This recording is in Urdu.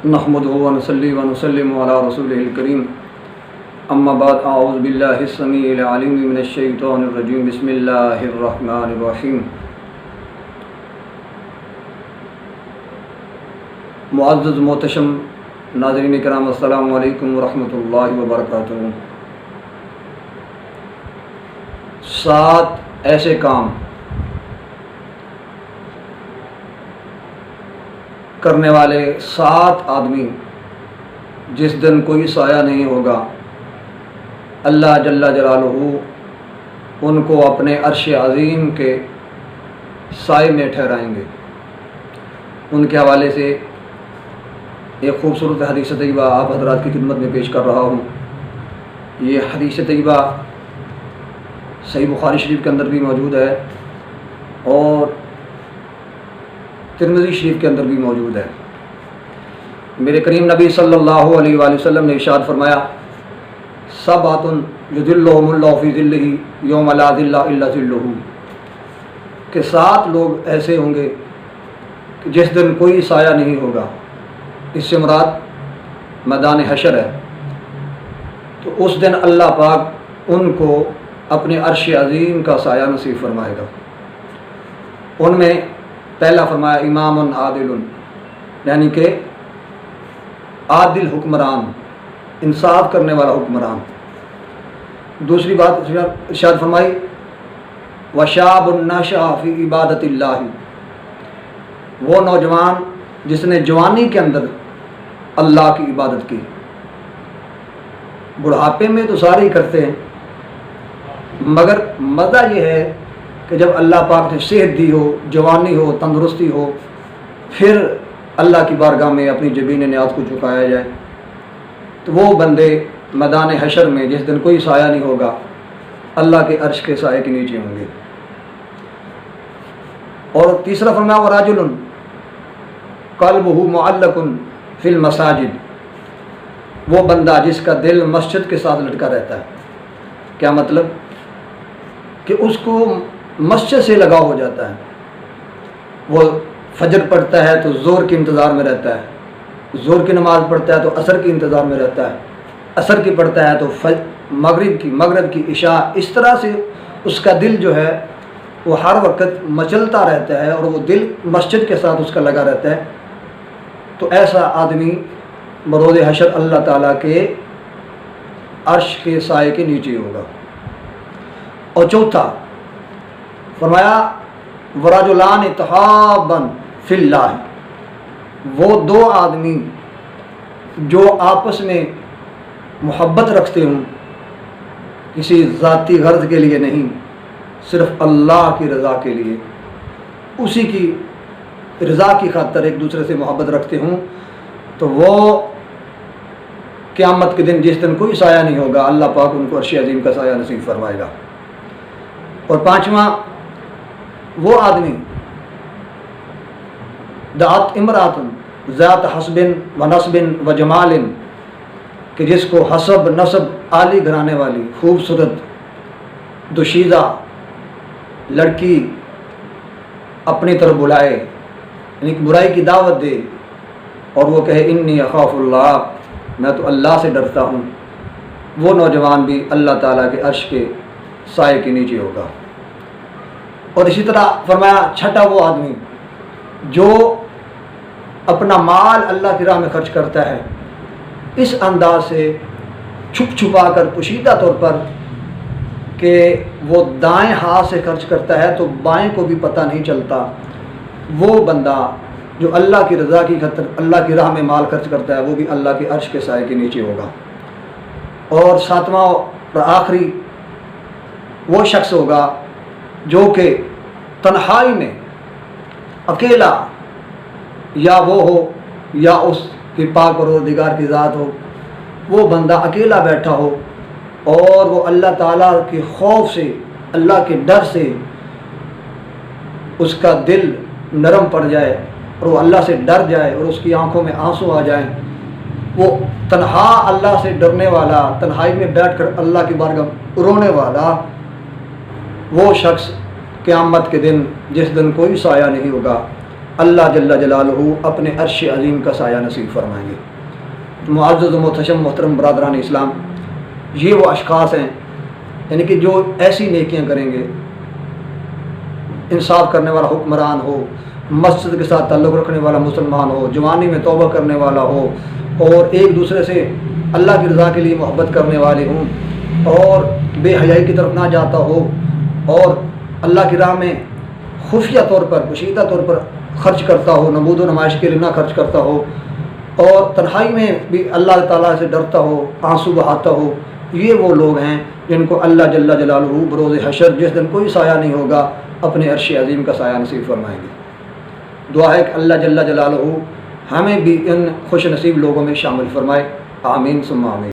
نحمده ونصلي ونسلم على رسوله الكريم اما بعد اعوذ بالله السميع العليم من الشيطان الرجيم بسم الله الرحمن الرحيم۔ معزز محتشم ناظرین کرام، السلام علیکم ورحمۃ اللہ وبرکاتہ۔ 7 ایسے کام کرنے والے 7 آدمی جس دن کوئی سایہ نہیں ہوگا، اللہ جل جلالہ ان کو اپنے عرش عظیم کے سائے میں ٹھہرائیں گے۔ ان کے حوالے سے ایک خوبصورت حدیث طیبہ آپ حضرات کی خدمت میں پیش کر رہا ہوں۔ یہ حدیث طیبہ صحیح بخاری شریف کے اندر بھی موجود ہے اور ترمذی شریف کے اندر بھی موجود ہے۔ میرے کریم نبی صلی اللہ علیہ وآلہ وسلم نے ارشاد فرمایا، سبعۃ یظلھم اللہ فی ظلہ یوم لا ظل الا ظلہ، کہ 7 لوگ ایسے ہوں گے کہ جس دن کوئی سایہ نہیں ہوگا۔ اس سے مراد میدان حشر ہے۔ تو اس دن اللہ پاک ان کو اپنے عرش عظیم کا سایہ نصیب فرمائے گا۔ ان میں پہلا فرمایا امام عادل، یعنی کہ عادل حکمران، انصاف کرنے والا حکمران۔ دوسری بات ارشاد فرمائی، وشاب نشأ فی عبادت اللہ، وہ نوجوان جس نے جوانی کے اندر اللہ کی عبادت کی۔ بڑھاپے میں تو سارے ہی کرتے ہیں، مگر مزہ یہ ہے کہ جب اللہ پاک نے صحت دی ہو، جوانی ہو، تندرستی ہو، پھر اللہ کی بارگاہ میں اپنی جبین نیاز کو جھکایا جائے، تو وہ بندے میدان حشر میں جس دن کوئی سایہ نہیں ہوگا، اللہ کے عرش کے سائے کے نیچے ہوں گے۔ اور تیسرا فرمایا وراجل قلبہ معلق فی المساجد، وہ بندہ جس کا دل مسجد کے ساتھ لٹکا رہتا ہے۔ کیا مطلب؟ کہ اس کو مسجد سے لگاؤ ہو جاتا ہے۔ وہ فجر پڑھتا ہے تو زور کے انتظار میں رہتا ہے، زور کی نماز پڑھتا ہے تو عصر کے انتظار میں رہتا ہے، عصر کی پڑھتا ہے تو مغرب کی عشاء۔ اس طرح سے اس کا دل جو ہے وہ ہر وقت مچلتا رہتا ہے اور وہ دل مسجد کے ساتھ اس کا لگا رہتا ہے۔ تو ایسا آدمی بروز حشر اللہ تعالیٰ کے عرش کے سائے کے نیچے ہوگا۔ اور چوتھا فرمایا ورجلان تحابا فی اللہ، وہ 2 آدمی جو آپس میں محبت رکھتے ہوں، کسی ذاتی غرض کے لیے نہیں، صرف اللہ کی رضا کے لیے، اسی کی رضا کی خاطر ایک دوسرے سے محبت رکھتے ہوں، تو وہ قیامت کے دن جس دن کوئی سایہ نہیں ہوگا، اللہ پاک ان کو عرش عظیم کا سایہ نصیب فرمائے گا۔ اور 5واں وہ آدمی دعت امرات ذات حسب و نسب و جمال، کہ جس کو حسب نسب عالی گھرانے والی خوبصورت دوشیزہ لڑکی اپنی طرف بلائے، یعنی کہ برائی کی دعوت دے اور وہ کہے انی اخاف اللہ، میں تو اللہ سے ڈرتا ہوں، وہ نوجوان بھی اللہ تعالیٰ کے عرش کے سائے کے نیچے ہوگا۔ اور اسی طرح فرمایا 6واں وہ آدمی جو اپنا مال اللہ کی راہ میں خرچ کرتا ہے، اس انداز سے چھپ چھپا کر، پوشیدہ طور پر، کہ وہ دائیں ہاتھ سے خرچ کرتا ہے تو بائیں کو بھی پتہ نہیں چلتا، وہ بندہ جو اللہ کی رضا کی خاطر اللہ کی راہ میں مال خرچ کرتا ہے، وہ بھی اللہ کے عرش کے سائے کے نیچے ہوگا۔ اور 7واں اور آخری وہ شخص ہوگا جو کہ تنہائی میں اکیلا، یا وہ ہو یا اس کی پاک پروردگار کی ذات ہو، وہ بندہ اکیلا بیٹھا ہو اور وہ اللہ تعالیٰ کے خوف سے، اللہ کے ڈر سے اس کا دل نرم پڑ جائے اور وہ اللہ سے ڈر جائے اور اس کی آنکھوں میں آنسو آ جائیں۔ وہ تنہا اللہ سے ڈرنے والا، تنہائی میں بیٹھ کر اللہ کی بارگاہ رونے والا، وہ شخص قیامت کے دن جس دن کوئی سایہ نہیں ہوگا، اللہ جل جلالہ اپنے عرش عظیم کا سایہ نصیب فرمائیں گے۔ معزز و محتشم محترم برادران اسلام، یہ وہ اشخاص ہیں یعنی کہ جو ایسی نیکیاں کریں گے، انصاف کرنے والا حکمران ہو، مسجد کے ساتھ تعلق رکھنے والا مسلمان ہو، جوانی میں توبہ کرنے والا ہو، اور ایک دوسرے سے اللہ کی رضا کے لیے محبت کرنے والے ہوں، اور بے حیائی کی طرف نہ جاتا ہو، اور اللہ کی راہ میں خفیہ طور پر پوشیدہ طور پر خرچ کرتا ہو، نمود و نمائش کے لیے نہ خرچ کرتا ہو، اور تنہائی میں بھی اللہ تعالیٰ سے ڈرتا ہو، آنسو بہاتا ہو، یہ وہ لوگ ہیں جن کو اللہ جل جلالہ بروز حشر جس دن کوئی سایہ نہیں ہوگا اپنے عرش عظیم کا سایہ نصیب فرمائیں گے۔ دعا ہے کہ اللہ جل جلالہ ہمیں بھی ان خوش نصیب لوگوں میں شامل فرمائے، آمین ثم آمین۔